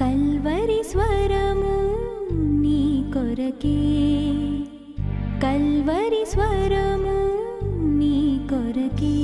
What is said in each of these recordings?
Calvary స్వరము నీ కొరకే, కల్వరి స్వరము నీ కొరకే.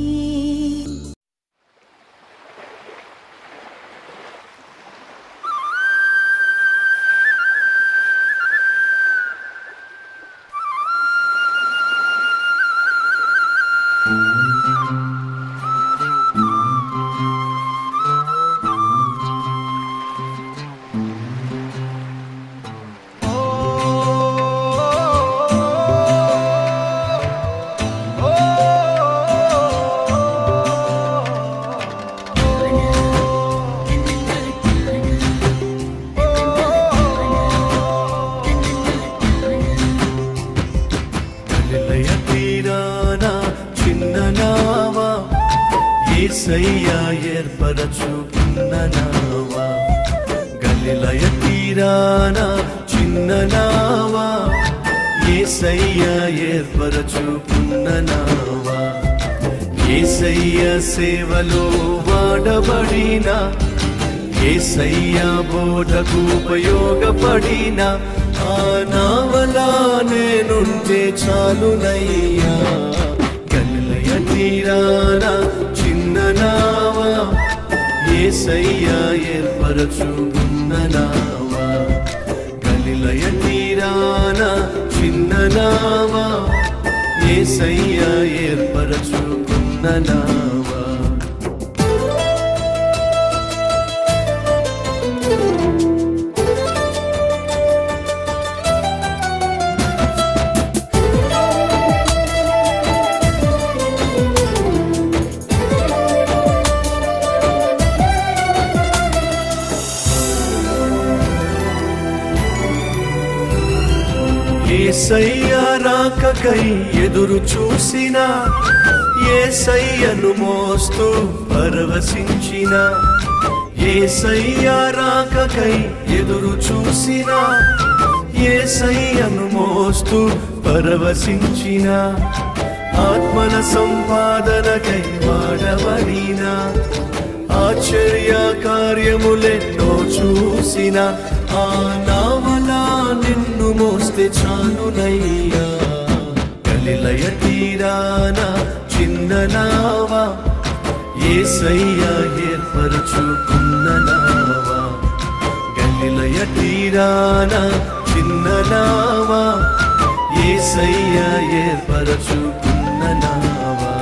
యేసయ్యా ఏర్పరచుకున్న నావా, గలిలయ తీరాన చిన్న నావా, యేసయ్యా ఏర్పరచుకున్న నావా. యేసయ్య సేవలో వాడబడిన, యేసయ్య బోధకు ఉపయోగపడిన ఆ నావలా నేనుంటే చాలునయ్యా. గలిలయ తీరాన చిన్న నావా, యేసయ్యా ఏర్పరచుకున్న నావా, గలిలయ తీరాన చిన్న నావా, యేసయ్యా ఏర్పరచుకున్న నావా. యేసయ్య రాకకై ఎదురు చూసిన, యేసయ్యను మోస్తూ పరవశించిన, యేసయ్య రాకకై ఎదురు చూసిన, యేసయ్యను మోస్తూ పరవశించిన, ఆత్మల సంపాదనకై వాడబడిన, ఆశ్చర్య కార్యములెన్నో చూసిన ఆ నావలా నిన్ను మోస్తే చాలునయ్యా. గలిలయ తీరాన చిన్న నావా, యేసయ్యా ఏర్పరచుకున్న నావా, గలిలయ తీరాన చిన్న నావా, యేసయ్యా ఏర్పరచుకున్న నావా.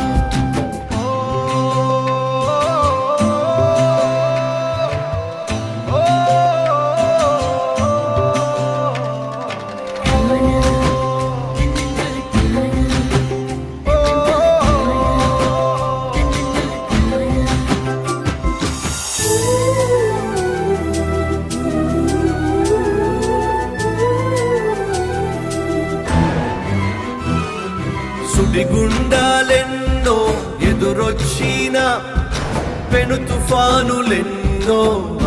సుడిగుండాలెన్నో ఎదురొచ్చిన, పెను తుఫానులెన్నో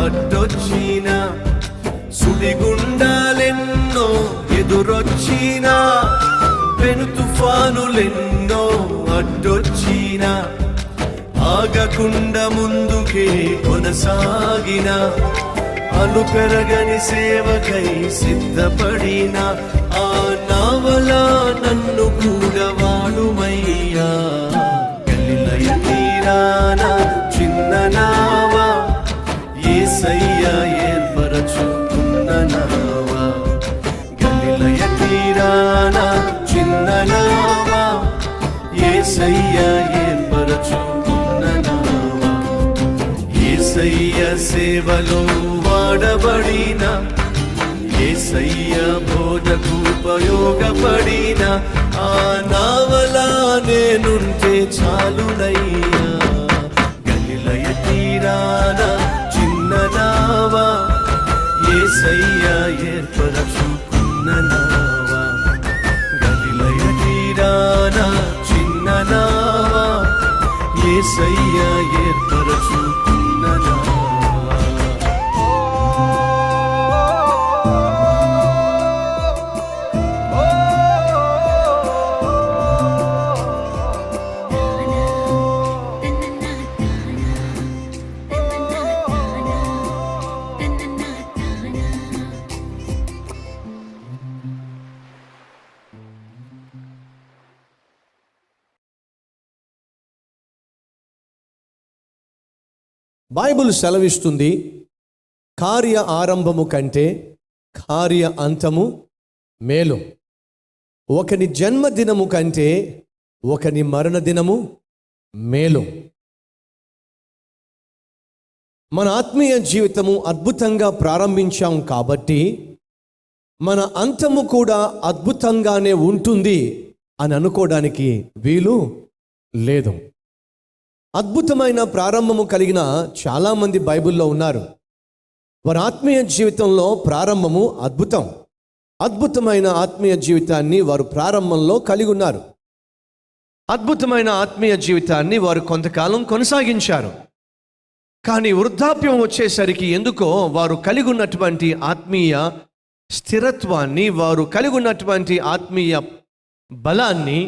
అడ్డొచ్చిన, సుడిగుండాలెన్నో ఎదురొచ్చిన, పెను తుఫానులెన్నో అడ్డొచ్చిన, ఆగకుండా ముందుకే కొనసాగిన, అలుపెరగని సేవకై సిద్ధపడిన ఆ నావలా నన్ను కూడా వాడుమయ్యా. గలిలయ తీరాన చిన్న నావా, యేసయ్యా ఏర్పరచుకున్న నావా, గలిలయ తీరాన చిన్న నావా, యేసయ్యా ఏర్పరచుకున్న నావా. యేసయ్య సేవలో వాడబడిన, యేసయ్య బోధకు ఉపయోగపడిన ఆ నావలా నేనుంటే చాలునయ్యా. గలిలయ తీరాన చిన్న నావా, యేసయ్యా ఏర్పరచుకున్న నావా, గలిలయ తీరాన చిన్న నావా, యేసయ్యా ఏర్పరచుకున్న నావా. బైబిల్ సెలవిస్తుంది, కార్య ఆరంభము కంటే కార్య అంతము మేలు. ఒకని జన్మదినము కంటే ఒకని మరణ దినము మేలు. మన ఆత్మీయ జీవితము అద్భుతంగా ప్రారంభించాం కాబట్టి మన అంతము కూడా అద్భుతంగానే ఉంటుంది అని అనుకోవడానికి వీలు లేదు. అద్భుతమైన ప్రారంభము కలిగిన చాలామంది బైబిల్లో ఉన్నారు. వారి ఆత్మీయ జీవితంలో ప్రారంభము అద్భుతం. అద్భుతమైన ఆత్మీయ జీవితాన్ని వారు ప్రారంభంలో కలిగి ఉన్నారు. అద్భుతమైన ఆత్మీయ జీవితాన్ని వారు కొంతకాలం కొనసాగించారు. కానీ వృద్ధాప్యం వచ్చేసరికి ఎందుకో వారు కలిగి ఉన్నటువంటి ఆత్మీయ స్థిరత్వాన్ని, వారు కలిగి ఉన్నటువంటి ఆత్మీయ బలాన్ని,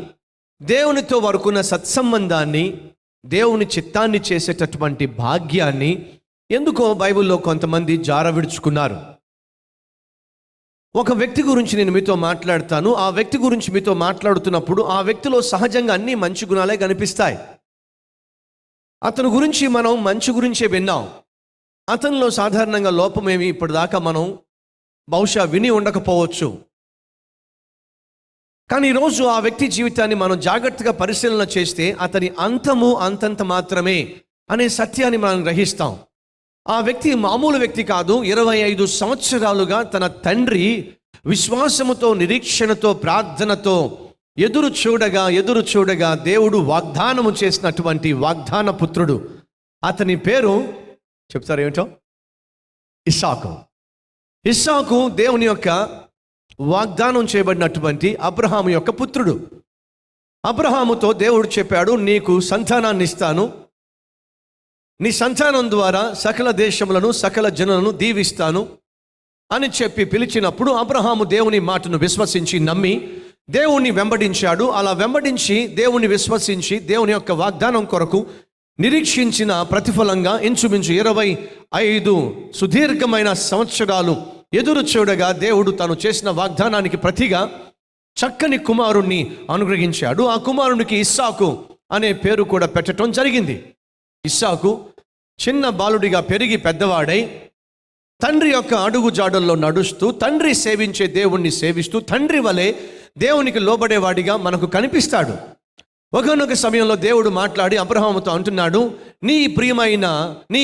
దేవునితో వారుకున్న సత్సంబంధాన్ని, దేవుని చిత్తాన్ని చేసేటటువంటి భాగ్యాన్ని ఎందుకో బైబిల్లో కొంతమంది జార విడుచుకున్నారు. ఒక వ్యక్తి గురించి నేను మీతో మాట్లాడతాను. ఆ వ్యక్తి గురించి మీతో మాట్లాడుతున్నప్పుడు ఆ వ్యక్తిలో సహజంగా అన్ని మంచి గుణాలే కనిపిస్తాయి. అతని గురించి మనం మంచి గురించే విన్నాం. అతనిలో సాధారణంగా లోపమేమి ఇప్పటిదాకా మనం బహుశా విని ఉండకపోవచ్చు. కానీ ఈరోజు ఆ వ్యక్తి జీవితాన్ని మనం జాగ్రత్తగా పరిశీలన చేస్తే అతని అంతము అంతంత మాత్రమే అనే సత్యాన్ని మనం గ్రహిస్తాం. ఆ వ్యక్తి మామూలు వ్యక్తి కాదు. 25 సంవత్సరాలుగా తన తండ్రి విశ్వాసముతో, నిరీక్షణతో, ప్రార్థనతో ఎదురు చూడగా దేవుడు వాగ్దానము చేసినటువంటి వాగ్దాన పుత్రుడు. అతని పేరు చెప్తారు ఏమిటో? ఇస్సాకు. ఇస్సాకు దేవుని యొక్క వాగ్దానం చేయబడినటువంటి అబ్రహాము యొక్క పుత్రుడు. అబ్రహాముతో దేవుడు చెప్పాడు, నీకు సంతానాన్ని ఇస్తాను, నీ సంతానం ద్వారా సకల దేశములను, సకల జనులను దీవిస్తాను అని చెప్పి పిలిచినప్పుడు అబ్రహాము దేవుని మాటను విశ్వసించి నమ్మి దేవుణ్ణి వెంబడించాడు. అలా వెంబడించి దేవుని విశ్వసించి దేవుని యొక్క వాగ్దానం కొరకు నిరీక్షించిన ప్రతిఫలంగా ఇంచుమించు 25 సుదీర్ఘమైన సంవత్సరాలు ఎదురు చూడగా దేవుడు తను చేసిన వాగ్దానానికి ప్రతిగా చక్కని కుమారుణ్ణి అనుగ్రహించాడు. ఆ కుమారునికి ఇస్సాకు అనే పేరు కూడా పెట్టడం జరిగింది. ఇస్సాకు చిన్న బాలుడిగా పెరిగి పెద్దవాడై తండ్రి యొక్క అడుగు జాడల్లో నడుస్తూ, తండ్రి సేవించే దేవుణ్ణి సేవిస్తూ, తండ్రి వలె దేవునికి లోబడేవాడిగా మనకు కనిపిస్తాడు. ఒకనొక సమయంలో దేవుడు మాట్లాడి అబ్రహాముతో అంటున్నాడు, నీ ప్రియమైన, నీ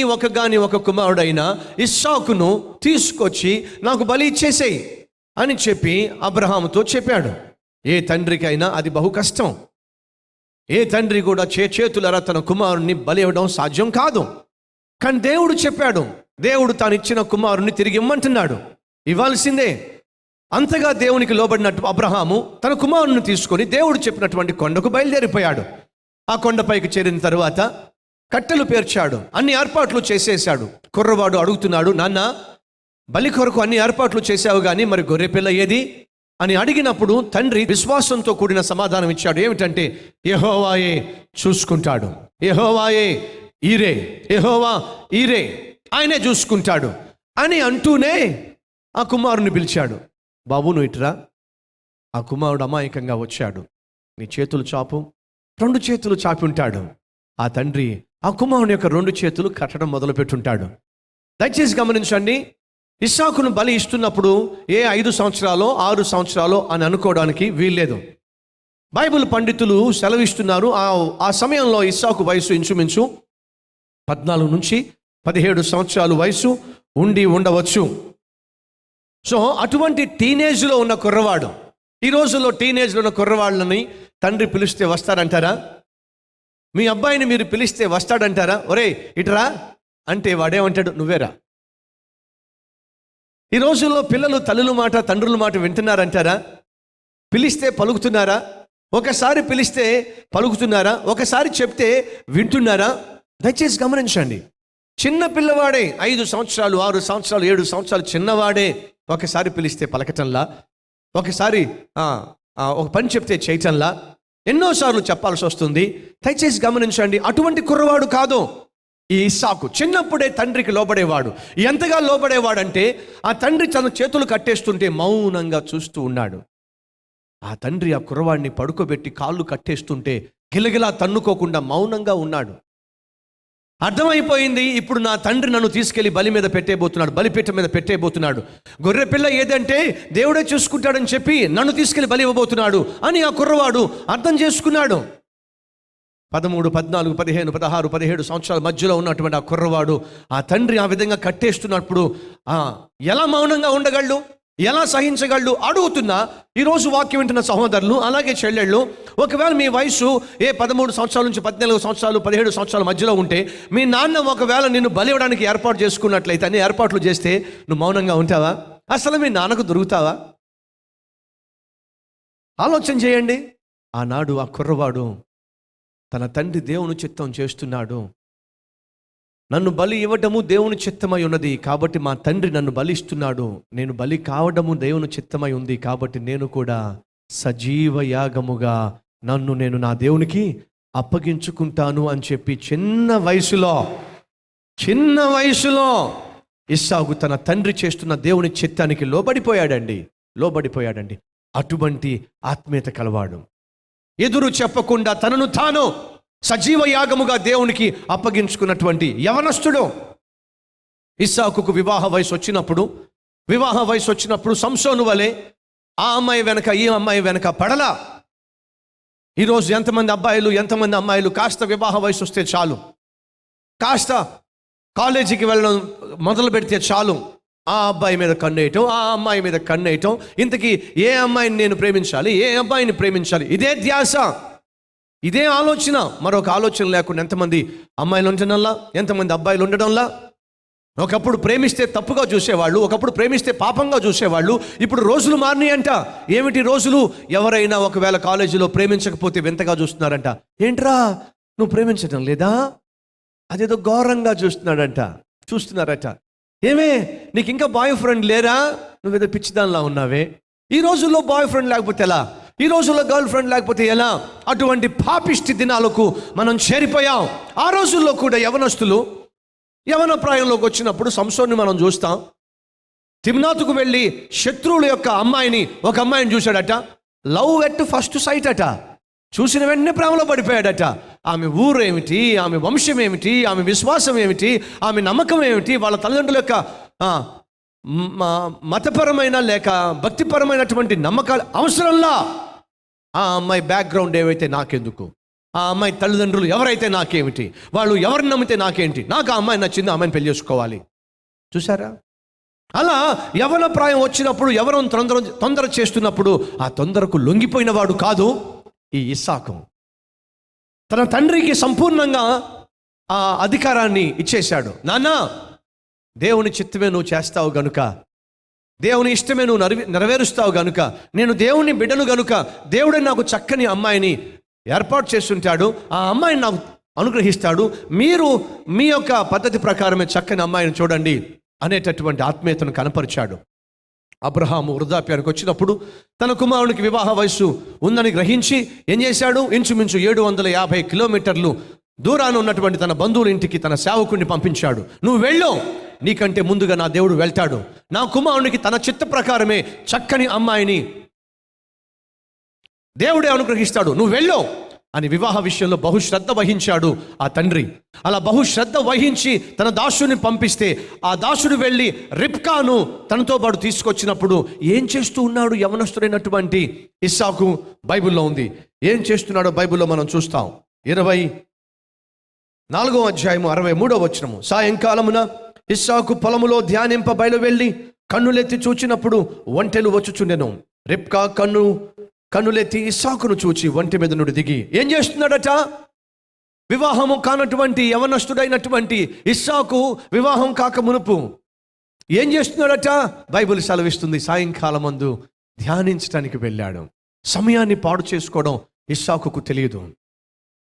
ఒక కుమారుడైన ఇస్సాకును తీసుకొచ్చి నాకు బలి ఇచ్చేసేయి అని చెప్పి అబ్రహాముతో చెప్పాడు. ఏ తండ్రికైనా అది బహు కష్టం. ఏ తండ్రి కూడా చేతులరా తన కుమారుణ్ణి బలి ఇవ్వడం సాధ్యం కాదు. కానీ దేవుడు చెప్పాడు. దేవుడు తాను ఇచ్చిన కుమారుణ్ణి తిరిగి ఇమ్మంటున్నాడు, ఇవ్వాల్సిందే. అంతగా దేవునికి లోబడినట్టు అబ్రహాము తన కుమారుని తీసుకొని దేవుడు చెప్పినటువంటి కొండకు బయలుదేరిపోయాడు. ఆ కొండపైకి చేరిన తరువాత కట్టెలు పేర్చాడు, అన్ని ఏర్పాట్లు చేసేశాడు. కుర్రవాడు అడుగుతున్నాడు, నాన్న బలి కొరకు అన్ని ఏర్పాట్లు చేశావు కానీ మరి గొర్రెపిల్ల ఏది అని అడిగినప్పుడు తండ్రి విశ్వాసంతో కూడిన సమాధానం ఇచ్చాడు. ఏమిటంటే, యెహోవాయే చూసుకుంటాడు, యెహోవాయే ఈరే, యెహోవా ఈరే, ఆయనే చూసుకుంటాడు అని అంటూనే ఆ కుమారుని పిలిచాడు. బాబు నువ్వు ఇటురా. ఆ కుమారుడు అమాయకంగా వచ్చాడు. నీ చేతులు చాపు. 2 చేతులు చాపి ఉంటాడు. ఆ తండ్రి ఆ కుమారుని యొక్క 2 చేతులు కట్టడం మొదలుపెట్టుంటాడు. దయచేసి గమనించండి, ఇస్సాకును బలి ఇస్తున్నప్పుడు ఏ 5 సంవత్సరాలో 6 సంవత్సరాలో అని అనుకోవడానికి వీల్లేదు. బైబిల్ పండితులు సెలవిస్తున్నారు, ఆ సమయంలో ఇస్సాకు వయసు ఇంచుమించు 14 నుంచి 17 సంవత్సరాలు వయసు ఉండవచ్చు. సో అటువంటి టీనేజ్లో ఉన్న కుర్రవాడు, ఈ రోజుల్లో టీనేజ్లో ఉన్న కుర్రవాళ్ళని తండ్రి పిలిస్తే వస్తాడంటారా? మీ అబ్బాయిని మీరు పిలిస్తే వస్తాడంటారా? ఒరే ఇటురా అంటే వాడేమంటాడు, నువ్వేరా. ఈ రోజుల్లో పిల్లలు తల్లుల మాట, తండ్రుల మాట వింటున్నారంటారా? పిలిస్తే పలుకుతున్నారా? ఒకసారి పిలిస్తే పలుకుతున్నారా? ఒకసారి చెప్తే వింటున్నారా? దయచేసి గమనించండి. చిన్న పిల్లవాడే, 5 సంవత్సరాలు, 6 సంవత్సరాలు, 7 సంవత్సరాలు చిన్నవాడే ఒకసారి పిలిస్తే పలకటంలా, ఒకసారి ఒక పని చెప్తే చేయటంలా ఎన్నోసార్లు చెప్పాల్సి వస్తుంది. దయచేసి గమనించండి, అటువంటి కుర్రవాడు కాదు ఈ ఇస్సాకు. చిన్నప్పుడే తండ్రికి లోబడేవాడు. ఎంతగా లోబడేవాడంటే ఆ తండ్రి తన చేతులు కట్టేస్తుంటే మౌనంగా చూస్తూ ఉన్నాడు. ఆ తండ్రి ఆ కుర్రవాడిని పడుకోబెట్టి కాళ్ళు కట్టేస్తుంటే గిలగిలా తన్నుకోకుండా మౌనంగా ఉన్నాడు. అర్థమైపోయింది, ఇప్పుడు నా తండ్రి నన్ను తీసుకెళ్లి బలి మీద పెట్టేయబోతున్నాడు, బలిపీఠం మీద పెట్టేయబోతున్నాడు. గొర్రె పిల్ల ఏదంటే దేవుడే చూసుకుంటాడని చెప్పి నన్ను తీసుకెళ్లి బలి ఇవ్వబోతున్నాడు అని ఆ కుర్రవాడు అర్థం చేసుకున్నాడు. 13, 14, 15, 16, 17 సంవత్సరాల మధ్యలో ఉన్నటువంటి ఆ కుర్రవాడు ఆ తండ్రి ఆ విధంగా కట్టేస్తున్నప్పుడు ఎలా మౌనంగా ఉండగలడు, ఎలా సహించగలడు అడుగుతున్నా. ఈరోజు వాక్యం వింటున్న సహోదరులు, అలాగే చెల్లెళ్ళు, ఒకవేళ మీ వయసు 13 సంవత్సరాల నుంచి 14 సంవత్సరాలు 17 సంవత్సరాల మధ్యలో ఉంటే, మీ నాన్న ఒకవేళ నిన్ను బలి ఇవ్వడానికి ఏర్పాటు చేసుకున్నట్లయితే, అన్ని ఏర్పాట్లు చేస్తే నువ్వు మౌనంగా ఉంటావా? అసలు మీ నాన్నకు దొరుకుతావా? ఆలోచన చేయండి. ఆనాడు ఆ కుర్రవాడు తన తండ్రి దేవుని చిత్తం చేస్తున్నాడు. నన్ను బలి ఇవ్వడము దేవుని చిత్తమై ఉన్నది కాబట్టి మా తండ్రి నన్ను బలిస్తున్నాడు, నేను బలి కావడము దేవుని చిత్తమై ఉంది కాబట్టి నేను కూడా సజీవ యాగముగా నన్ను నేను నా దేవునికి అప్పగించుకుంటాను అని చెప్పి చిన్న వయసులో ఇస్సాకు తన తండ్రి చేస్తున్న దేవుని చిత్తానికి లోబడిపోయాడండి. అటువంటి ఆత్మీయత కలవాడు. ఎదురు చెప్పకుండా తనను తాను సజీవ యాగముగా దేవునికి అప్పగించుకున్నటువంటి యవనస్తుడు. ఇస్సాకుకు వివాహ వయసు వచ్చినప్పుడు సంసోను వలె ఆ అమ్మాయి వెనక ఈ అమ్మాయి వెనక పడలా. ఈరోజు ఎంతమంది అమ్మాయిలు కాస్త వివాహ వయసు వస్తే చాలు, కాస్త కాలేజీకి వెళ్ళడం మొదలు పెడితే చాలు, ఆ అబ్బాయి మీద కన్నేయటం, ఆ అమ్మాయి మీద కన్నేయటం. ఇంతకీ ఏ అమ్మాయిని నేను ప్రేమించాలి, ఏ అబ్బాయిని ప్రేమించాలి, ఇదే ధ్యాస, ఇదే ఆలోచన. మరొక ఆలోచన లేకుండా ఎంతమంది అమ్మాయిలు ఉండడంలా, ఎంతమంది అబ్బాయిలు ఉండడంలా. ఒకప్పుడు ప్రేమిస్తే తప్పుగా చూసేవాళ్ళు, ఒకప్పుడు ప్రేమిస్తే పాపంగా చూసేవాళ్ళు. ఇప్పుడు రోజులు మారినాయంట. ఏమిటి రోజులు? ఎవరైనా ఒకవేళ కాలేజీలో ప్రేమించకపోతే వింతగా చూస్తున్నారంట. ఏంట్రా నువ్వు ప్రేమించడం లేదా? అదేదో ఘోరంగా చూస్తున్నారట. ఏమే నీకు ఇంకా బాయ్ ఫ్రెండ్ లేరా? నువ్వేదో పిచ్చిదానిలా ఉన్నావే. ఈ రోజుల్లో బాయ్ ఫ్రెండ్ లేకపోతే ఎలా? ఈ రోజుల్లో గర్ల్ ఫ్రెండ్ లేకపోతే ఎలా? అటువంటి పాపిష్టి దినాలకు మనం చేరిపోయాం. ఆ రోజుల్లో కూడా యవనస్తులు యవన ప్రాయంలోకి వచ్చినప్పుడు సంసోన్ని మనం చూస్తాం. తిమ్నాతుకు వెళ్ళి శత్రువుల యొక్క ఒక అమ్మాయిని చూశాడట. లవ్ ఎట్ ఫస్ట్ సైట్ అట. చూసిన వెంటనే ప్రేమలో పడిపోయాడట. ఆమె ఊరు ఏమిటి, ఆమె వంశం ఏమిటి, ఆమె విశ్వాసం ఏమిటి, ఆమె నమ్మకం ఏమిటి, వాళ్ళ తల్లిదండ్రుల యొక్క మతపరమైన లేక భక్తిపరమైనటువంటి నమ్మకాలు అవసరంలా. ఆ అమ్మాయి బ్యాక్గ్రౌండ్ ఏవైతే నాకెందుకు, ఆ అమ్మాయి తల్లిదండ్రులు ఎవరైతే నాకేమిటి, వాళ్ళు ఎవరిని నమ్మితే నాకేంటి, నాకు ఆ అమ్మాయి నచ్చింది, ఆ అమ్మాయిని పెళ్లి చేసుకోవాలి. చూసారా? అలా యవన ప్రాయం వచ్చినప్పుడు ఎవరో తొందర చేస్తున్నప్పుడు ఆ తొందరకు లొంగిపోయిన వాడు కాదు ఈ ఇస్సాకు. తన తండ్రికి సంపూర్ణంగా ఆ అధికారాన్ని ఇచ్చేశాడు. నాన్న, దేవుని చిత్తమే నువ్వు చేస్తావు గనుక, దేవుని ఇష్టమే నువ్వు నెరవేరుస్తావు గనుక, నేను దేవుని బిడ్డను గనుక దేవుడే నాకు చక్కని అమ్మాయిని ఏర్పాటు చేస్తుంటాడు, ఆ అమ్మాయిని నాకు అనుగ్రహిస్తాడు, మీరు మీ యొక్క పద్ధతి ప్రకారమే చక్కని అమ్మాయిని చూడండి అనేటటువంటి ఆత్మీయతను కనపరిచాడు. అబ్రహాము వృద్ధాప్యానికి వచ్చినప్పుడు తన కుమారునికి వివాహ వయస్సు ఉందని గ్రహించి ఏం చేశాడు? ఇంచుమించు 750 కిలోమీటర్లు దూరాన ఉన్నటువంటి తన బంధువుల ఇంటికి తన సేవకుడిని పంపించాడు. నువ్వు వెళ్ళు, నీకంటే ముందుగా నా దేవుడు వెళ్తాడు, నా కుమారునికి తన చిత్త ప్రకారమే చక్కని అమ్మాయిని దేవుడే అనుగ్రహిస్తాడు, నువ్వు వెళ్ళు అని వివాహ విషయంలో బహుశ్రద్ధ వహించాడు ఆ తండ్రి. అలా బహుశ్రద్ధ వహించి తన దాసుని పంపిస్తే ఆ దాసుడు వెళ్ళి రిబ్కాను తనతో పాటు తీసుకొచ్చినప్పుడు ఏం చేస్తూ ఉన్నాడు యవనస్తుడైనటువంటి ఇస్సాకు బైబిల్లో ఉంది. ఏం చేస్తున్నాడో బైబిల్లో మనం చూస్తాం. 24వ అధ్యాయము 63వ వచనము. సాయంకాలమున ఇస్సాకు పొలములో ధ్యానింప బయలు వెళ్ళి కన్నులెత్తి చూచినప్పుడు ఒంటెలు వచ్చుచుండెను. రిబ్కా కన్నులెత్తి ఇస్సాకును చూచి ఒంటె మీద నుండి దిగి ఏం చేస్తున్నాడట? వివాహము కానటువంటి యవనస్తుడైనటువంటి ఇస్సాకు వివాహం కాక మునుపు ఏం చేస్తున్నాడట? బైబిల్ సెలవిస్తుంది, సాయంకాలం మందు ధ్యానించడానికి వెళ్ళాడు. సమయాన్ని పాడు చేసుకోవడం ఇస్సాకుకు తెలియదు.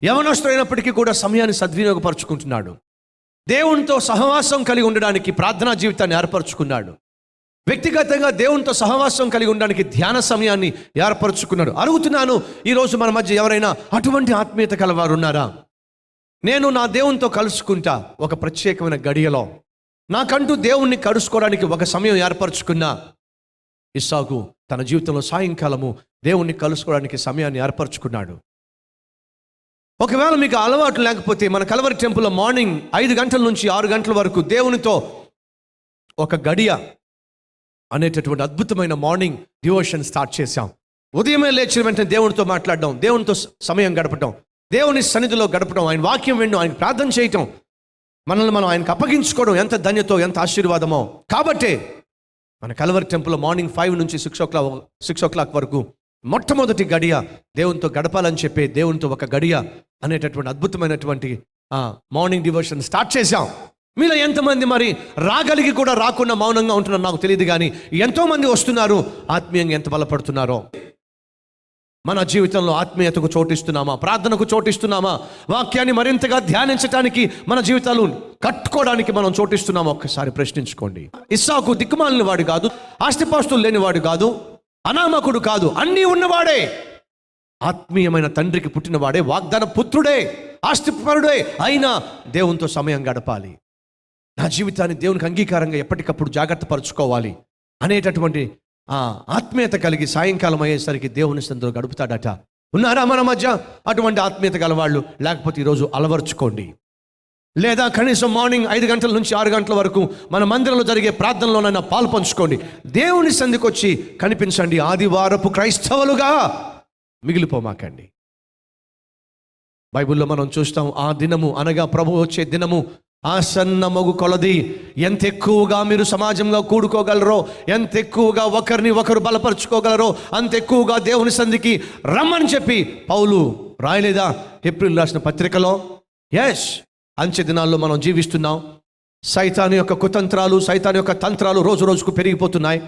యవనస్తుడైనప్పటికీ కూడా సమయాన్ని సద్వినియోగపరుచుకుంటున్నాడు. దేవునితో సహవాసం కలిగి ఉండడానికి ప్రార్థనా జీవితాన్ని ఏర్పరచుకున్నాడు. వ్యక్తిగతంగా దేవునితో సహవాసం కలిగి ఉండడానికి ధ్యాన సమయాన్ని ఏర్పరచుకున్నాడు. అడుగుతున్నాను, ఈరోజు మన మధ్య ఎవరైనా అటువంటి ఆత్మీయత కలవారు ఉన్నారా? నేను నా దేవునితో కలుసుకుంటా ఒక ప్రత్యేకమైన గడియలో, నాకంటూ దేవుణ్ణి కలుసుకోవడానికి ఒక సమయం ఏర్పరచుకున్నా. ఇస్సాకు తన జీవితంలో సాయంకాలము దేవుణ్ణి కలుసుకోవడానికి సమయాన్ని ఏర్పరచుకున్నాడు. ఒకవేళ మీకు అలవాటు లేకపోతే మన కల్వరి టెంపుల్లో మార్నింగ్ 5 గంటల నుంచి 6 గంటల వరకు దేవునితో ఒక గడియ అనేటటువంటి అద్భుతమైన మార్నింగ్ డివోషన్ స్టార్ట్ చేశాం. ఉదయమే లేచిన వెంటనే దేవునితో మాట్లాడడం, దేవునితో సమయం గడపడం, దేవుని సన్నిధిలో గడపడం, ఆయన వాక్యం వినడం, ఆయన ప్రార్థన చేయటం, మనల్ని మనం ఆయనకు అప్పగించుకోవడం ఎంత ధన్యతో, ఎంత ఆశీర్వాదమో. కాబట్టి మన కల్వరి టెంపుల్లో మార్నింగ్ 5 నుంచి 6 o'clock వరకు మొట్టమొదటి గడియ దేవునితో గడపాలని చెప్పి దేవునితో ఒక గడియ అనేటటువంటి అద్భుతమైనటువంటి మార్నింగ్ డివోషన్ స్టార్ట్ చేశాం. మీలో ఎంతమంది మరి రాగలిగి కూడా రాకుండా మౌనంగా ఉంటున్నారు నాకు తెలియదు, కానీ ఎంతోమంది వస్తున్నారు, ఆత్మీయంగా ఎంత బలపడుతున్నారో. మన జీవితంలో ఆత్మీయతకు చోటిస్తున్నామా, ప్రార్థనకు చోటిస్తున్నామా, వాక్యాన్ని మరింతగా ధ్యానించడానికి మన జీవితాలు కట్టుకోవడానికి మనం చోటిస్తున్నామా ఒక్కసారి ప్రశ్నించుకోండి. ఇస్సాకు దిక్కుమాలిన వాడు కాదు, ఆస్తిపాస్తులు లేనివాడు కాదు, అనామకుడు కాదు, అన్నీ ఉన్నవాడే, ఆత్మీయమైన తండ్రికి పుట్టినవాడే, వాగ్దాన పుత్రుడే, ఆస్తిపరుడే, అయినా దేవునితో సమయం గడపాలి, నా జీవితాన్ని దేవునికి అంగీకారంగా ఎప్పటికప్పుడు జాగ్రత్త పరుచుకోవాలి అనేటటువంటి ఆత్మీయత కలిగి సాయంకాలం అయ్యేసరికి దేవుని సన్నిధిలో గడుపుతాడట. ఉన్నారా మన మధ్య అటువంటి ఆత్మీయత గలవాళ్ళు? లేకపోతే ఈరోజు అలవర్చుకోండి. లేదా కనీసం మార్నింగ్ 5 గంటల నుంచి 6 గంటల వరకు మన మందిరంలో జరిగే ప్రార్థనలోనైనా పాలు పంచుకోండి. దేవుని సన్నిధికి వచ్చి కనిపించండి. ఆదివారపు క్రైస్తవులుగా మిగిలిపోమాకండి. బైబిల్లో మనం చూస్తాం, ఆ దినము అనగా ప్రభు వచ్చే దినము ఆసన్నమగు కొలది ఎంత ఎక్కువగా మీరు సమాజంగా కూడుకోగలరో, ఎంత ఎక్కువగా ఒకరిని ఒకరు బలపరుచుకోగలరో, అంత ఎక్కువగా దేవుని సన్నిధికి రమ్మని చెప్పి పౌలు రాయలేదా ఏప్రిల్ రాసిన పత్రికలో? ఎస్, అంచె దినాల్లో మనం జీవిస్తున్నాం. సైతాను యొక్క కుతంత్రాలు, సైతాను యొక్క తంత్రాలు రోజు రోజుకు పెరిగిపోతున్నాయి.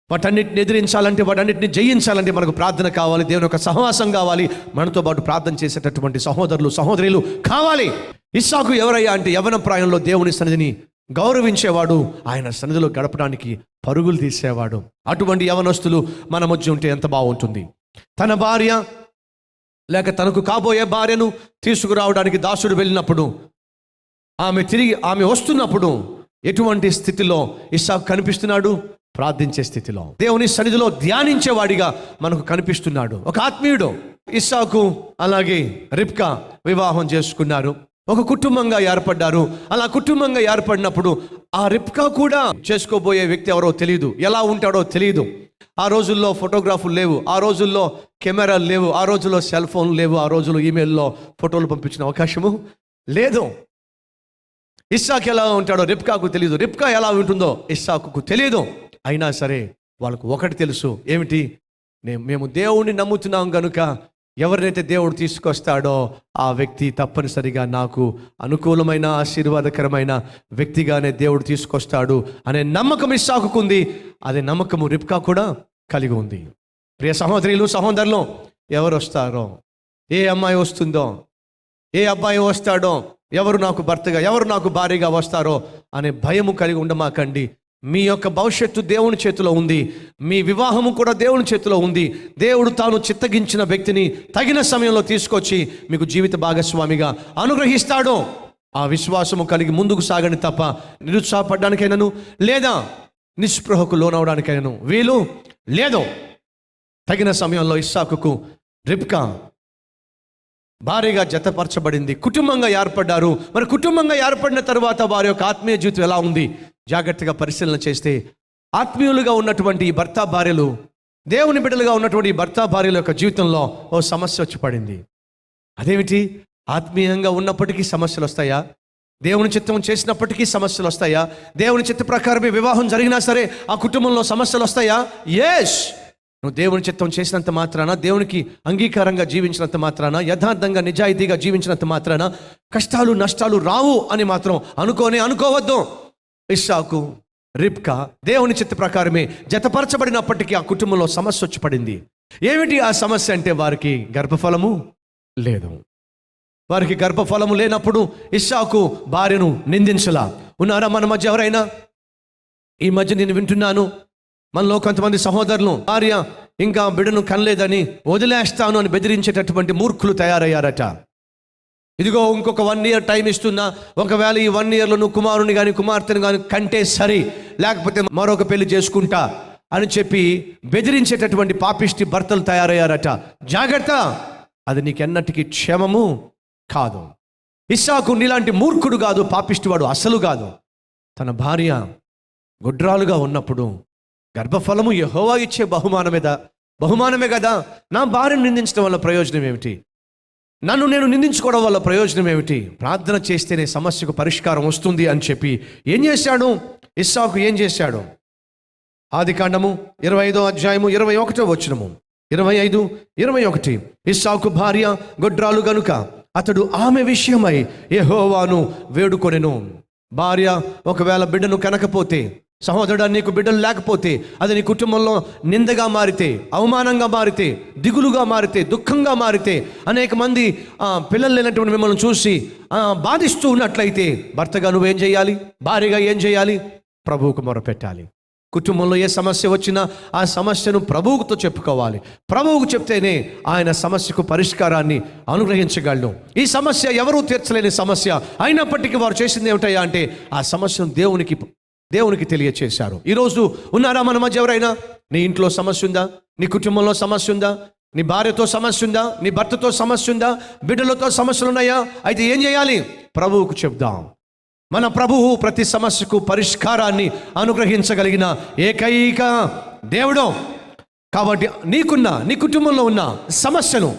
వాటన్నిటిని ఎదిరించాలంటే, వాటన్నిటిని జయించాలంటే మనకు ప్రార్థన కావాలి, దేవుని యొక్క సహవాసం కావాలి, మనతో పాటు ప్రార్థన చేసేటటువంటి సహోదరులు సహోదరులు కావాలి. ఇస్సాకు ఎవరయ్యా అంటే యవ్వన ప్రాయంలో దేవుని సన్నిధిని గౌరవించేవాడు, ఆయన సన్నిధిలో గడపడానికి పరుగులు తీసేవాడు. అటువంటి యవనస్తులు మన మధ్య ఉంటే ఎంత బాగుంటుంది. తన భార్య లేక తనకు కాబోయే భార్యను తీసుకురావడానికి దాసుడు వెళ్ళినప్పుడు, ఆమె వస్తున్నప్పుడు ఎటువంటి స్థితిలో ఇస్సాకు కనిపిస్తున్నాడు? ప్రార్థించే స్థితిలో, దేవుని సన్నిధిలో ధ్యానించేవాడిగా మనకు కనిపిస్తున్నాడు. ఒక ఆత్మీయుడు. ఇస్సాకు అలాగే రిబ్కా వివాహం చేసుకున్నారు, ఒక కుటుంబంగా ఏర్పడ్డారు. అలా కుటుంబంగా ఏర్పడినప్పుడు ఆ రిబ్కా కూడా చేసుకోబోయే వ్యక్తి ఎవరో తెలియదు, ఎలా ఉంటాడో తెలియదు. ఆ రోజుల్లో ఫోటోగ్రాఫులు లేవు, ఆ రోజుల్లో కెమెరాలు లేవు, ఆ రోజుల్లో సెల్ ఫోన్ లేవు, ఆ రోజుల్లో ఈమెయిల్లో ఫోటోలు పంపించిన అవకాశము లేదు. ఇస్సాకు ఎలా ఉంటాడో రిబ్కాకు తెలియదు, రిబ్కా ఎలా ఉంటుందో ఇస్సాకుకు తెలియదు. అయినా సరే వాళ్ళకు ఒకటి తెలుసు, ఏమిటి? మేము దేవుణ్ణి నమ్ముతున్నాం కనుక ఎవరినైతే దేవుడు తీసుకొస్తాడో ఆ వ్యక్తి తప్పనిసరిగా నాకు అనుకూలమైన ఆశీర్వాదకరమైన వ్యక్తిగానే దేవుడు తీసుకొస్తాడు అనే నమ్మకం ఇస్సాకుకు ఉంది. అదే నమ్మకము రిబ్కా కూడా కలిగి ఉంది. ప్రియ సహోదరులు సహోదరులు, ఎవరు వస్తారో, ఏ అమ్మాయి వస్తుందో, ఏ అబ్బాయి వస్తాడో, ఎవరు నాకు భర్తగా, ఎవరు నాకు భార్యగా వస్తారో అనే భయము కలిగి ఉండమాకండి. మీ యొక్క భవిష్యత్తు దేవుని చేతిలో ఉంది, మీ వివాహము కూడా దేవుని చేతిలో ఉంది. దేవుడు తాను చిత్తగించిన వ్యక్తిని తగిన సమయంలో తీసుకొచ్చి మీకు జీవిత భాగస్వామిగా అనుగ్రహిస్తాడు. ఆ విశ్వాసము కలిగి ముందుకు సాగని తప్ప నిరుత్సాహపడడానికైనాను లేదా నిస్పృహకు లోనవడానికైనాను వీలు లేదు. తగిన సమయంలో ఇస్సాకుకు రిబ్కా భార్యగా జతపరచబడింది, కుటుంబంగా ఏర్పడ్డారు. మరి కుటుంబంగా ఏర్పడిన తర్వాత వారి యొక్క ఆత్మీయ జీవితం ఎలా ఉంది జాగ్రత్తగా పరిశీలన చేస్తే, ఆత్మీయులుగా ఉన్నటువంటి ఈ భర్త భార్యలు, దేవుని బిడ్డలుగా ఉన్నటువంటి ఈ భర్త భార్యల యొక్క జీవితంలో ఓ సమస్య వచ్చి పడింది. అదేమిటి? ఆత్మీయంగా ఉన్నప్పటికీ సమస్యలు వస్తాయా? దేవుని చిత్తం చేసినప్పటికీ సమస్యలు వస్తాయా? దేవుని చిత్త ప్రకారమే వివాహం జరిగినా సరే ఆ కుటుంబంలో సమస్యలు వస్తాయా? ఎస్. నువ్వు దేవుని చిత్తం చేసినంత మాత్రాన, దేవునికి అంగీకారంగా జీవించినంత మాత్రాన, యథార్థంగా నిజాయితీగా జీవించినంత మాత్రాన కష్టాలు నష్టాలు రావు అని మాత్రం అనుకోవద్దు. ఇస్సాకు రిబ్కా దేవుని చిత్త ప్రకారమే జతపరచబడినప్పటికీ ఆ కుటుంబంలో సమస్య వచ్చి పడింది. ఏమిటి ఆ సమస్య అంటే, వారికి గర్భఫలము లేదు. వారికి గర్భఫలము లేనప్పుడు ఇస్సాకు భార్యను నిందించలా. ఉన్నారా మన మధ్య ఎవరైనా? ఈ మధ్య నేను వింటున్నాను, మనలో కొంతమంది సహోదరులు భార్య ఇంకా బిడ్డను కనలేదని వదిలేస్తాను అని బెదిరించేటటువంటి మూర్ఖులు తయారయ్యారట. ఇదిగో ఇంకొక 1 year టైం ఇస్తున్నా, ఒకవేళ ఈ 1 yearలో నువ్వు కుమారుని కానీ కుమార్తెను కానీ కంటే సరి, లేకపోతే మరొక పెళ్లి చేసుకుంటా అని చెప్పి బెదిరించేటటువంటి పాపిష్టి భర్తలు తయారయ్యారట. జాగ్రత్త, అది నీకెన్నటికీ క్షేమము కాదు. ఇస్సాకు నీలాంటి మూర్ఖుడు కాదు, పాపిష్టివాడు అసలు కాదు. తన భార్య గొడ్రాలుగా ఉన్నప్పుడు గర్భఫలము యెహోవా ఇచ్చే బహుమానమే కదా. నా భార్యను నిందించడం వల్ల ప్రయోజనం ఏమిటి? నన్ను నేను నిందించుకోవడం వల్ల ప్రయోజనం ఏమిటి? ప్రార్థన చేస్తేనే సమస్యకు పరిష్కారం వస్తుంది అని చెప్పి ఏం చేశాడు ఇస్సాకు? ఏం చేశాడు? ఆదికాండము 25వ అధ్యాయము 21వ వచనము, 25, 21. ఇస్సాకు భార్య గొడ్రాలు గనుక అతడు ఆమె విషయమై యెహోవాను వేడుకొనెను. భార్య ఒకవేళ బిడ్డను కనకపోతే, సహోదరుడు నీకు బిడ్డలు లేకపోతే, అది నీ కుటుంబంలో నిందగా మారితే, అవమానంగా మారితే, దిగులుగా మారితే, దుఃఖంగా మారితే, అనేక మంది పిల్లలు లేనటువంటి మిమ్మల్ని చూసి బాధిస్తూ ఉన్నట్లయితే భర్తగా నువ్వేం చేయాలి? భార్యగా ఏం చేయాలి? ప్రభువుకు మొరపెట్టాలి. కుటుంబంలో ఏ సమస్య వచ్చినా ఆ సమస్యను ప్రభువుతో చెప్పుకోవాలి. ప్రభువుకు చెప్తేనే ఆయన సమస్యకు పరిష్కారాన్ని అనుగ్రహించగలడు. ఈ సమస్య ఎవరూ తీర్చలేని సమస్య అయినప్పటికీ వారు చేసింది ఏమిటయ్యా అంటే ఆ సమస్యను దేవునికి తెలియచేశారు. ఈరోజు ఉన్నారా మన మధ్య ఎవరైనా? నీ ఇంట్లో సమస్య ఉందా? నీ కుటుంబంలో సమస్య ఉందా? నీ భార్యతో సమస్య ఉందా? నీ భర్తతో సమస్య ఉందా? బిడ్డలతో సమస్యలు ఉన్నాయా? అయితే ఏం చేయాలి? ప్రభువుకు చెప్దాం. మన ప్రభువు ప్రతి సమస్యకు పరిష్కారాన్ని అనుగ్రహించగలిగిన ఏకైక దేవుడు. కాబట్టి నీ కుటుంబంలో ఉన్న సమస్యను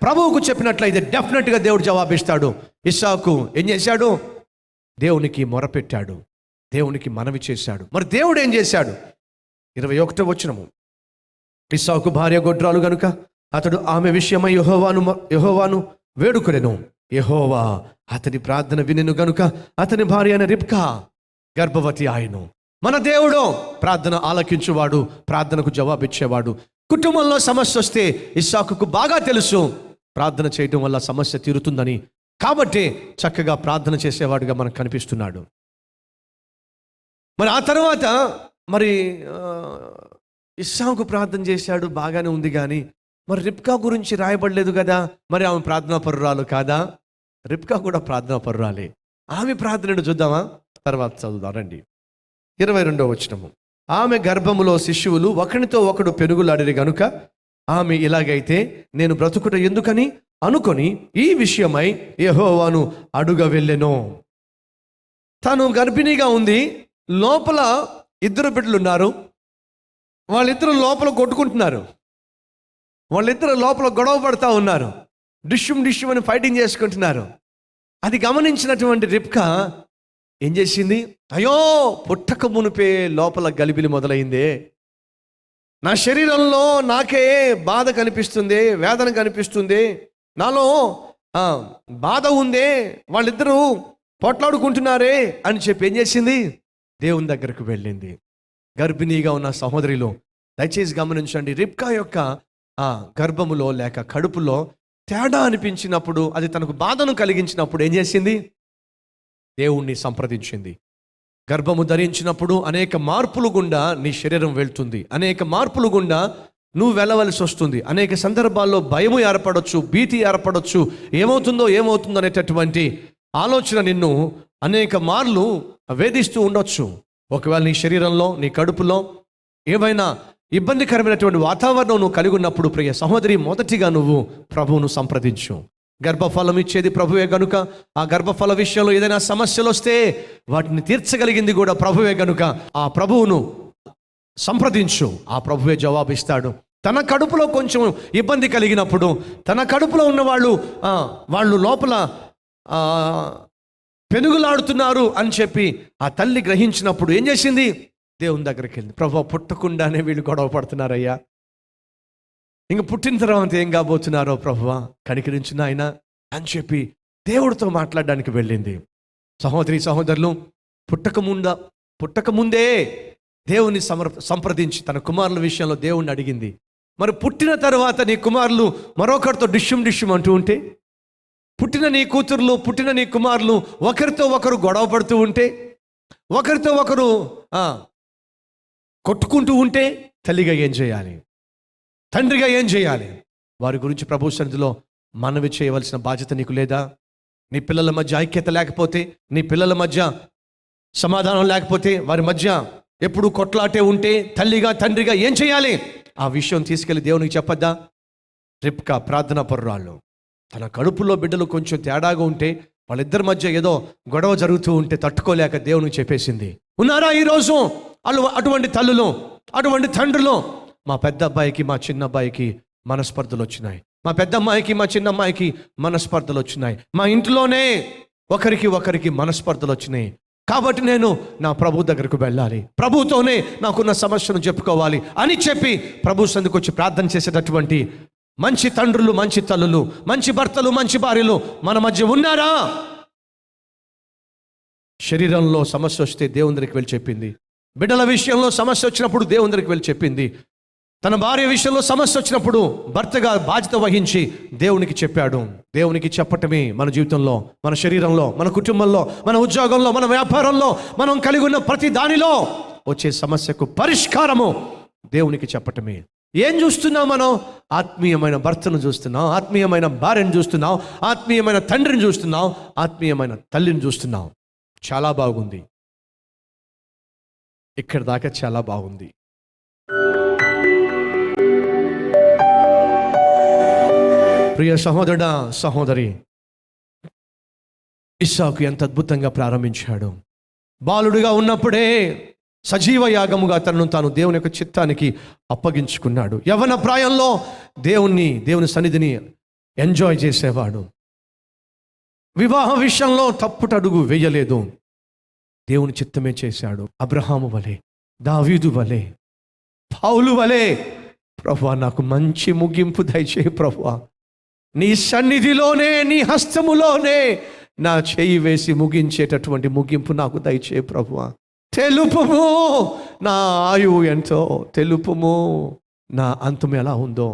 ప్రభువుకు చెప్పినట్లయితే డెఫినెట్గా దేవుడు జవాబిస్తాడు. ఇస్సాకు ఏం చేశాడు? దేవునికి మొరపెట్టాడు, దేవునికి మనవి చేశాడు. మరి దేవుడు ఏం చేశాడు? 21వ వచనము, ఇస్సాకు భార్య గొడ్రాలు గనుక అతడు ఆమె విషయమై యెహోవాను వేడుకొనెను. యెహోవా అతని ప్రార్థన వినెను గనుక అతని భార్య అయిన రిబ్కా గర్భవతి ఆయను. మన దేవుడు ప్రార్థన ఆలకించువాడు, ప్రార్థనకు జవాబిచ్చేవాడు. కుటుంబంలో సమస్య వస్తే ఇస్సాకుకు బాగా తెలుసు ప్రార్థన చేయడం వల్ల సమస్య తీరుతుందని. కాబట్టి చక్కగా ప్రార్థన చేసేవాడుగా మనకు కనిపిస్తున్నాడు. మరి ఆ తర్వాత ఇస్సాకు ప్రార్థన చేశాడు, బాగానే ఉంది. కానీ మరి రిబ్కా గురించి రాయబడలేదు కదా. మరి ఆమె ప్రార్థనా పరురాలు కాదా? రిబ్కా కూడా ప్రార్థనా పరురాలే. ఆమె ప్రార్థనను చూద్దామా? తర్వాత చదువుదాం రండి. 22వ వచనము, ఆమె గర్భములో శిశువులు ఒకనితో ఒకడు పెనుగులాడిరి గనుక ఆమె ఇలాగైతే నేను బ్రతుకుట ఎందుకని అనుకొని ఈ విషయమై యెహోవాను అడుగ వెళ్ళెను. తను గర్భిణీగా ఉంది, లోపల 2 బిడ్డలున్నారు. వాళ్ళిద్దరు లోపల కొట్టుకుంటున్నారు, వాళ్ళిద్దరు లోపల గొడవ పడుతూ ఉన్నారు, డిష్యం అని ఫైటింగ్ చేసుకుంటున్నారు. అది గమనించినటువంటి రిబ్కా ఏం చేసింది? అయ్యో, పుట్టక మునిపే లోపల గలిబిలి మొదలైందే, నా శరీరంలో నాకే బాధ కనిపిస్తుంది, వేదన కనిపిస్తుంది, నాలో బాధ ఉందే, వాళ్ళిద్దరూ పోట్లాడుకుంటున్నారే అని చెప్పి ఏం చేసింది? దేవుని దగ్గరకు వెళ్ళింది. గర్భిణీగా ఉన్న సహోదరిలో దయచేసి గమనించండి, రిబ్కా యొక్క గర్భములో లేక కడుపులో తేడా అనిపించినప్పుడు, అది తనకు బాధను కలిగించినప్పుడు ఏం చేసింది? దేవుణ్ణి సంప్రదించింది. గర్భము ధరించినప్పుడు అనేక మార్పులు గుండా నీ శరీరం వెళ్తుంది, అనేక మార్పులు గుండా నువ్వు వెళ్ళవలసి వస్తుంది. అనేక సందర్భాల్లో భయము ఏర్పడవచ్చు, భీతి ఏర్పడవచ్చు, ఏమవుతుందో అనేటటువంటి ఆలోచన నిన్ను అనేక మార్లు వేధిస్తూ ఉండొచ్చు. ఒకవేళ నీ శరీరంలో, నీ కడుపులో ఏవైనా ఇబ్బందికరమైనటువంటి వాతావరణం నువ్వు కలిగి ఉన్నప్పుడు ప్రియ సహోదరి, మొదటిగా నువ్వు ప్రభువును సంప్రదించు. గర్భఫలం ఇచ్చేది ప్రభువే గనుక ఆ గర్భఫల విషయంలో ఏదైనా సమస్యలు వస్తే వాటిని తీర్చగలిగింది కూడా ప్రభువే గనుక ఆ ప్రభువును సంప్రదించు. ఆ ప్రభువే జవాబిస్తాడు. తన కడుపులో కొంచెం ఇబ్బంది కలిగినప్పుడు, తన కడుపులో ఉన్న వాళ్ళు లోపల పెనుగులాడుతున్నారు అని చెప్పి ఆ తల్లి గ్రహించినప్పుడు ఏం చేసింది? దేవుని దగ్గరికి వెళ్ళి, ప్రభువా, పుట్టకుండానే వీళ్ళు గొడవ పడుతున్నారయ్యా, ఇంక పుట్టిన తర్వాత ఏం కాబోతున్నారో ప్రభువా, కనికరించు నాయనా అని చెప్పి దేవుడితో మాట్లాడడానికి వెళ్ళింది. సహోదరులు, పుట్టకముందే దేవుని సంప్రదించి తన కుమారుల విషయంలో దేవుణ్ణి అడిగింది. మరి పుట్టిన తర్వాత నీ కుమారులు మరొకరితో డిష్యం అంటూ ఉంటే, పుట్టిన నీ కూతుర్లు, పుట్టిన నీ కుమారులు ఒకరితో ఒకరు గొడవ పడుతూ ఉంటే, ఒకరితో ఒకరు కొట్టుకుంటూ ఉంటే తల్లిగా ఏం చేయాలి? తండ్రిగా ఏం చేయాలి? వారి గురించి ప్రభు సన్నిధిలో మనవి చేయవలసిన బాధ్యత నీకు లేదా? నీ పిల్లల మధ్య ఐక్యత లేకపోతే, నీ పిల్లల మధ్య సమాధానం లేకపోతే, వారి మధ్య ఎప్పుడు కొట్లాటే ఉంటే తల్లిగా తండ్రిగా ఏం చేయాలి? ఆ విషయం తీసుకెళ్లి దేవునికి చెప్పద్దా? రిబ్కా ప్రార్థనా పరురాలు తన కడుపులో బిడ్డలు కొంచెం తేడాగా ఉంటే, వాళ్ళిద్దరి మధ్య ఏదో గొడవ జరుగుతూ ఉంటే తట్టుకోలేక దేవునికి చెప్పేసింది. ఉన్నారా ఈరోజు అటువంటి తల్లులు, అటువంటి తండ్రులు? మా పెద్ద అబ్బాయికి మా చిన్న అబ్బాయికి మనస్పర్ధలు వచ్చినాయి, మా పెద్ద అమ్మాయికి మా చిన్న అమ్మాయికి మనస్పర్ధలు వచ్చినాయి, మా ఇంట్లోనే ఒకరికి మనస్పర్ధలు వచ్చినాయి. కాబట్టి నేను నా ప్రభు దగ్గరకు వెళ్ళాలి, ప్రభుతోనే నాకున్న సమస్యను చెప్పుకోవాలి అని చెప్పి ప్రభు సందుకు వచ్చి ప్రార్థన చేసేటటువంటి మంచి తండ్రులు, మంచి తల్లులు, మంచి భర్తలు, మంచి భార్యలు మన మధ్య ఉన్నారా? శరీరంలో సమస్య వస్తే దేవుని దగ్గరికి వెళ్ళి చెప్పింది. బిడ్డల విషయంలో సమస్య వచ్చినప్పుడు దేవుని దగ్గరికి వెళ్ళి చెప్పింది. తన భార్య విషయంలో సమస్య వచ్చినప్పుడు భర్తగా బాధ్యత వహించి దేవునికి చెప్పాడు. దేవునికి చెప్పటమే మన జీవితంలో, మన శరీరంలో, మన కుటుంబంలో, మన ఉద్యోగంలో, మన వ్యాపారంలో, మనం కలిగి ఉన్న ప్రతి దానిలో వచ్చే సమస్యకు పరిష్కారము దేవునికి చెప్పటమే. ఏం చూస్తున్నాం మనం? ఆత్మీయమైన భర్తను చూస్తున్నాం, ఆత్మీయమైన భార్యను చూస్తున్నాం, ఆత్మీయమైన తండ్రిని చూస్తున్నాం, ఆత్మీయమైన తల్లిని చూస్తున్నాం. చాలా బాగుంది, ఇక్కడ దాకా చాలా బాగుంది. ప్రియ సహోదరుడా, సహోదరి, ఇస్సాకు ఎంత అద్భుతంగా ప్రారంభించాడు. బాలుడుగా ఉన్నప్పుడే సజీవ యాగముగా తనను తాను దేవుని యొక్క చిత్తానికి అప్పగించుకున్నాడు. యవ్వన ప్రాయంలో దేవుని సన్నిధిని ఎంజాయ్ చేసేవాడు. వివాహ విషయంలో తప్పుటడుగు వేయలేదు, దేవుని చిత్తమే చేశాడు. అబ్రహాము వలె, దావీదు వలె, పౌలు వలె, ప్రభువా నాకు మంచి ముగింపు దయచేయి ప్రభువా, నీ సన్నిధిలోనే, నీ హస్తములోనే నా చేయి వేసి ముగించేటటువంటి ముగింపు నాకు దయచేయి ప్రభువా. తెలుపుము నా ఆయువు ఎంతో, తెలుపుము నా అంతం ఎలా ఉందో.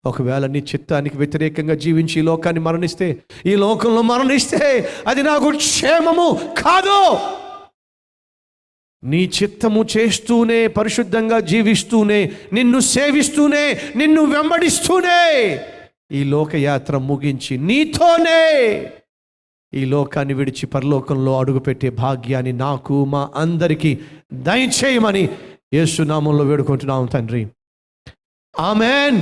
ఒకవేళ నీ చిత్తానికి వ్యతిరేకంగా జీవించి ఈ లోకాన్ని మరణిస్తే, ఈ లోకంలో మరణిస్తే అది నాకు క్షేమము కాదు. నీ చిత్తము చేస్తూనే, పరిశుద్ధంగా జీవిస్తూనే, నిన్ను సేవిస్తూనే, నిన్ను వెంబడిస్తూనే ఈ లోకయాత్ర ముగించి నీతోనే ఈ లోకాన్ని విడిచి పరలోకంలో అడుగుపెట్టే భాగ్యాన్ని నాకు, మా అందరికీ దయచేయమని యేసు నామములో వేడుకుంటున్నాం తండ్రి. ఆమేన్.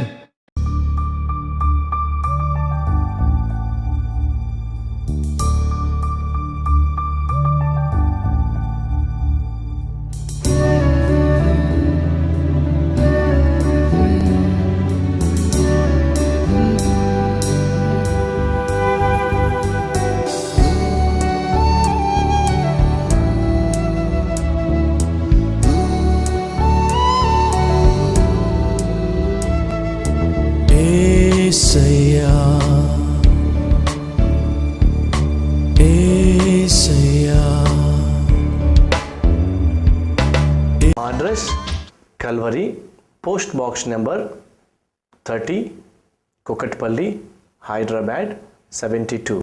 Address Calvary, post box number 30, Kukatpally, Hyderabad 72.